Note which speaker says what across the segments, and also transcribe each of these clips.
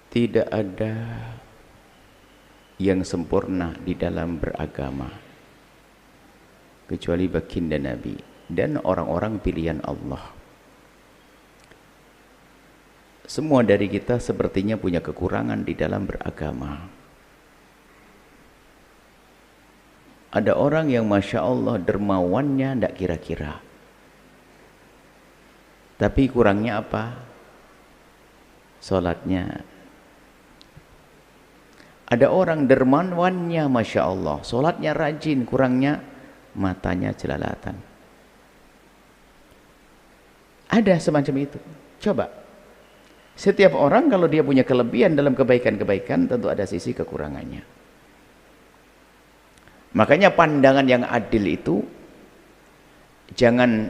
Speaker 1: Tidak ada yang sempurna di dalam beragama kecuali baginda Nabi dan orang-orang pilihan Allah. Semua dari kita sepertinya punya kekurangan di dalam beragama. Ada orang yang Masya Allah dermawannya tidak kira-kira, tapi kurangnya apa? Salatnya. Ada orang dermawannya Masya Allah, salatnya rajin, kurangnya matanya jelalatan. Ada semacam itu. Coba, setiap orang kalau dia punya kelebihan dalam kebaikan-kebaikan, tentu ada sisi kekurangannya. Makanya pandangan yang adil itu jangan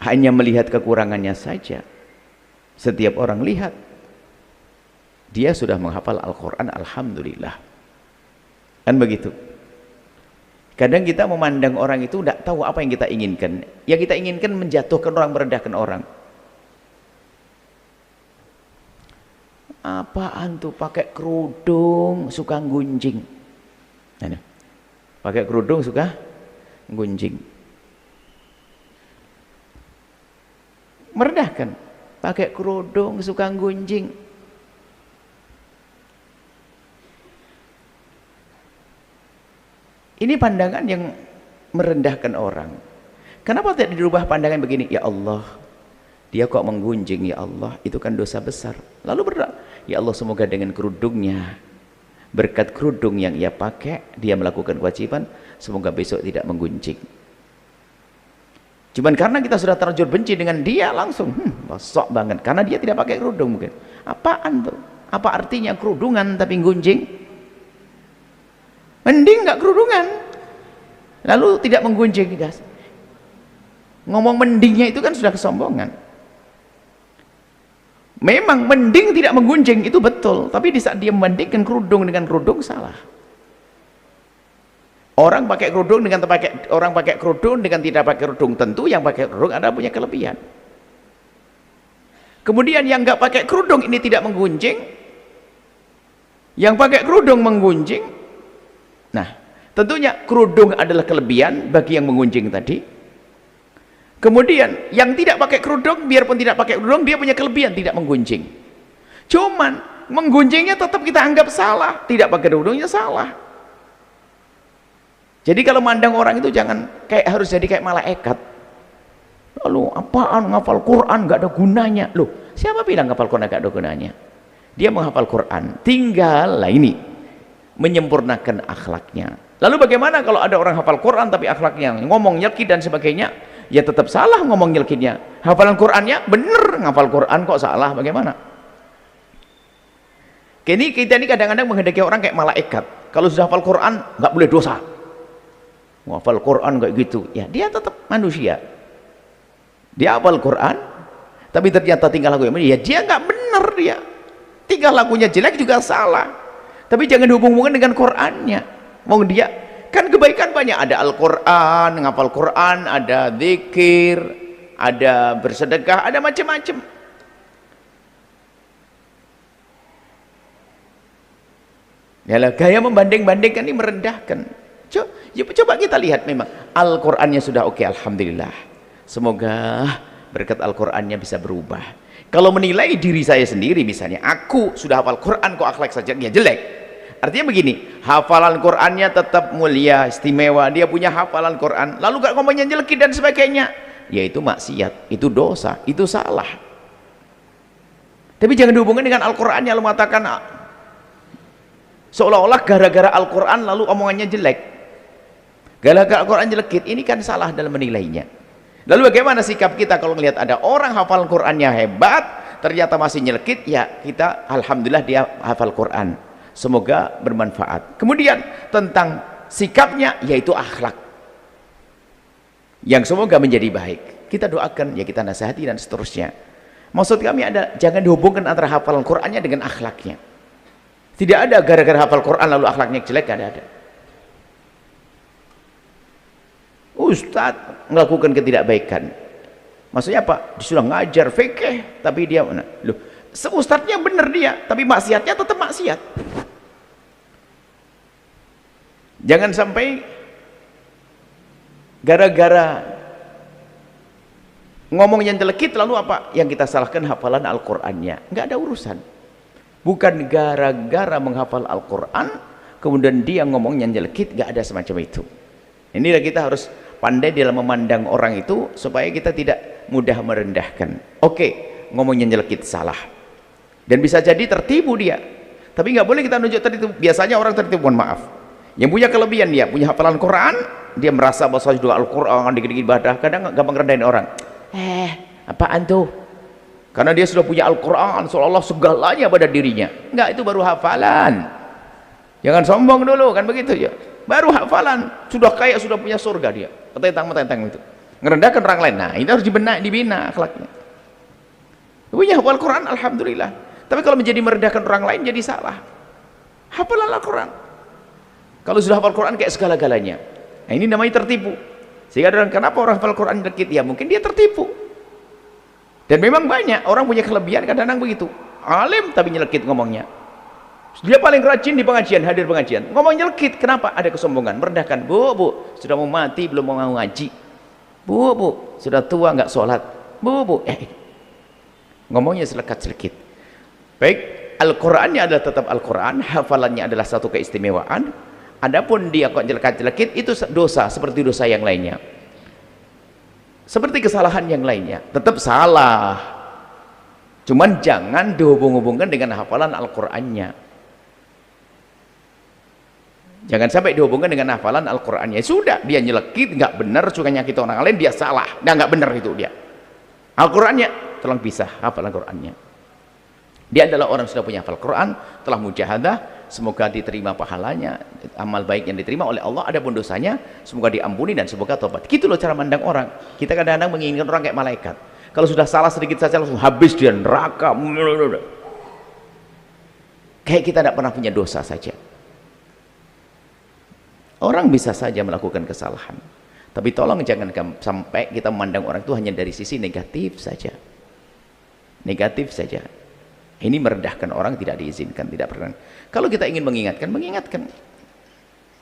Speaker 1: hanya melihat kekurangannya saja. Setiap orang lihat dia sudah menghafal Al-Quran, alhamdulillah. Kan begitu. Kadang kita memandang orang itu tidak tahu apa yang kita inginkan. Yang kita inginkan menjatuhkan orang, merendahkan orang. Apaan tuh pakai kerudung suka gunjing? Nah, pakai kerudung suka gunjing. Merendahkan. Pakai kerudung suka gunjing. Ini pandangan yang merendahkan orang. Kenapa tidak dirubah pandangan begini? Ya Allah, dia kok menggunjing, ya Allah, itu kan dosa besar. Lalu berdoa, ya Allah, semoga dengan kerudungnya, berkat kerudung yang ia pakai, dia melakukan kewajiban, semoga besok tidak menggunjing. Cuman karena kita sudah terlanjur benci dengan dia, langsung sok banget, karena dia tidak pakai kerudung mungkin. Apaan tuh? Apa artinya kerudungan tapi gunjing? Mending nggak kerudungan, lalu tidak menggunjing. Guys, ngomong mendingnya itu kan sudah kesombongan. Memang mending tidak menggunjing itu betul, tapi di saat dia membandingkan kerudung dengan kerudung, salah. Orang pakai kerudung dengan orang pakai kerudung dengan tidak pakai kerudung, tentu yang pakai kerudung ada punya kelebihan. Kemudian yang nggak pakai kerudung ini tidak menggunjing, yang pakai kerudung menggunjing. Nah, tentunya kerudung adalah kelebihan bagi yang menggunjing tadi. Kemudian yang tidak pakai kerudung, biarpun tidak pakai kerudung, dia punya kelebihan tidak menggunjing. Cuman menggunjingnya tetap kita anggap salah, tidak pakai kerudungnya salah. Jadi kalau mandang orang itu jangan kayak harus jadi kayak malaikat. Lalu apaan ngafal Quran nggak ada gunanya? Loh, siapa bilang ngafal Quran nggak ada gunanya? Dia menghafal Quran, tinggal lah ini menyempurnakan akhlaknya. Lalu bagaimana kalau ada orang hafal Quran tapi akhlaknya ngomong nyelkit dan sebagainya? Ya tetap salah ngomong nyelkitnya. Hafalan Qurannya bener, ngafal Quran kok salah, bagaimana? Kini kita ini kadang-kadang menghendaki orang kayak malaikat. Kalau sudah hafal Quran nggak boleh dosa. Hafal Quran kayak gitu, ya dia tetap manusia. Dia hafal Quran, tapi ternyata tingkah lakunya ya dia nggak bener, dia tingkah lakunya jelek juga salah. Tapi jangan dihubung-hubungkan dengan Qurannya. Mau dia kan kebaikan banyak, ada Al-Quran, ngapal Quran, ada zikir, ada bersedekah, ada macam-macam. Yalah, gaya membanding-bandingkan ini merendahkan. Coba kita lihat, memang Al-Qurannya sudah oke, alhamdulillah. Semoga berkat Al-Qurannya bisa berubah. Kalau menilai diri saya sendiri, misalnya aku sudah hafal Quran kok akhlak saja ya jelek, artinya begini, hafalan Qurannya tetap mulia, istimewa, dia punya hafalan Quran, lalu gak ngomongnya jelek dan sebagainya, yaitu maksiat, itu dosa, itu salah. Tapi jangan dihubungkan dengan Al-Qurannya, lalu mengatakan seolah-olah gara-gara Al-Quran lalu omongannya jelek, gara-gara Al-Quran jelek, ini kan salah dalam menilainya. Lalu bagaimana sikap kita kalau melihat ada orang hafal Qurannya hebat, ternyata masih nyelekit, ya kita alhamdulillah dia hafal Quran, semoga bermanfaat. Kemudian tentang sikapnya, yaitu akhlak yang semoga menjadi baik, kita doakan, ya kita nasihati dan seterusnya. Maksud kami ada, jangan dihubungkan antara hafalan Qurannya dengan akhlaknya. Tidak ada gara-gara hafal Quran lalu akhlaknya jelek, ada. Ustadz melakukan ketidakbaikan, maksudnya apa? Dia sudah ngajar fikih tapi dia loh, Ustadznya benar dia, tapi maksiatnya tetap maksiat. Jangan sampai gara-gara ngomong yang jelekit lalu apa yang kita salahkan hafalan Al-Qur'annya. Nggak ada urusan. Bukan gara-gara menghafal Al-Qur'an kemudian dia ngomong yang jelekit, nggak ada semacam itu. Inilah kita harus pandai dalam memandang orang itu supaya kita tidak mudah merendahkan. Oke, ngomong yang jelekit salah. Dan bisa jadi tertipu dia. Tapi nggak boleh kita nunjuk tertipu. Biasanya orang tertipu, mohon maaf. Yang punya kelebihan dia, punya hafalan Quran, dia merasa bahwa juga Al-Quran, dikit-dikit ibadah, kadang gampang rendahin orang. Apaan tuh? Karena dia sudah punya Al-Quran, seolah-olah segalanya pada dirinya. Enggak, itu baru hafalan. Jangan sombong dulu, kan begitu ya. Baru hafalan, sudah kaya, sudah punya surga dia. Metentang-metentang itu. Ngerendahkan orang lain. Nah, itu harus dibina akhlaknya. Punya hafal Quran, alhamdulillah. Tapi kalau menjadi merendahkan orang lain, jadi salah. Hafalan Al-Quran. Kalau sudah hafal Quran kayak segala-galanya. Nah, ini namanya tertipu. Sehingga kenapa orang hafal Quran dikit? Ya mungkin dia tertipu. Dan memang banyak orang punya kelebihan kadang-kadang begitu. Alim tapi nyelekit ngomongnya. Dia paling rajin di pengajian, hadir pengajian. Ngomong nyelekit, kenapa? Ada kesombongan, merendahkan. Bu, sudah mau mati belum mau ngaji. Bu, sudah tua nggak sholat. Bu. Ngomongnya selekat-selekit. Baik, Al-Qur'annya adalah tetap Al-Qur'an, hafalannya adalah satu keistimewaan. Adapun dia kok jelek-jelekit itu dosa seperti dosa yang lainnya, seperti kesalahan yang lainnya, tetap salah, cuman jangan dihubung-hubungkan dengan hafalan Al-Qur'annya. Jangan sampai dihubungkan dengan hafalan Al-Qur'annya. Sudah, dia nyelekit, nggak benar, suka nyakit orang lain, dia salah, nggak benar itu dia. Al-Qur'annya tolong pisah, hafalan Qur'annya. Dia adalah orang sudah punya hafal Quran, telah mujahadah, semoga diterima pahalanya, amal baik yang diterima oleh Allah. Adapun dosanya semoga diampuni dan semoga tobat. Gitu loh cara mandang orang. Kita kadang-kadang menginginkan orang kayak malaikat. Kalau sudah salah sedikit saja langsung habis dia neraka. Kayak kita tidak pernah punya dosa saja. Orang bisa saja melakukan kesalahan, tapi tolong jangan sampai kita memandang orang itu hanya dari sisi negatif saja. Negatif saja. Ini merendahkan orang, tidak diizinkan, tidak pernah. Kalau kita ingin mengingatkan.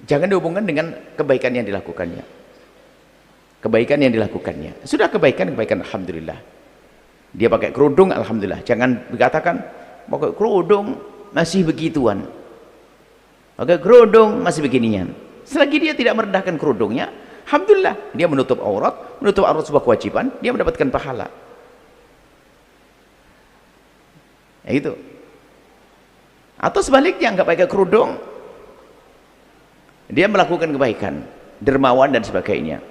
Speaker 1: Jangan dihubungkan dengan kebaikan yang dilakukannya. Kebaikan yang dilakukannya. Sudah kebaikan, alhamdulillah. Dia pakai kerudung, alhamdulillah. Jangan dikatakan pakai kerudung masih begituan. Pakai kerudung masih beginian. Selagi dia tidak merendahkan kerudungnya, alhamdulillah, dia menutup aurat sebuah kewajiban, dia mendapatkan pahala. Ya itu. Atau sebaliknya nggak pakai kerudung, dia melakukan kebaikan, dermawan dan sebagainya.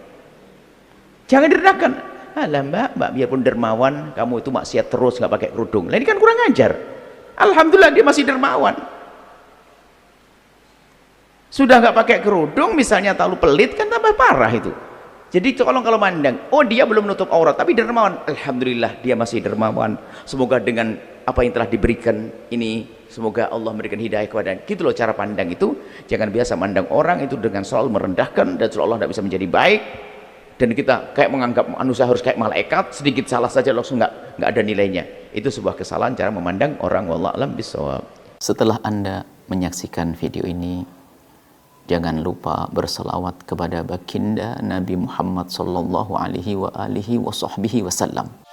Speaker 1: Jangan direndahkan. Alah mbak biarpun dermawan, kamu itu maksiat terus nggak pakai kerudung. Lah ini kan kurang ajar. Alhamdulillah dia masih dermawan. Sudah nggak pakai kerudung, misalnya terlalu pelit, kan tambah parah itu. Jadi kalau mandang, oh dia belum menutup aurat tapi dermawan, alhamdulillah dia masih dermawan. Semoga dengan apa yang telah diberikan ini, semoga Allah memberikan hidayah kepada. Gitu loh cara pandang itu. Jangan biasa mandang orang itu dengan selalu merendahkan dan seolah tidak bisa menjadi baik. Dan kita kayak menganggap manusia harus kayak malaikat, sedikit salah saja langsung nggak ada nilainya. Itu sebuah kesalahan cara memandang orang. Wallahu a'lam bishawab. Setelah Anda menyaksikan video ini, jangan lupa berselawat kepada baginda Nabi Muhammad sallallahu alaihi wa alihi wa sahbihi wasallam.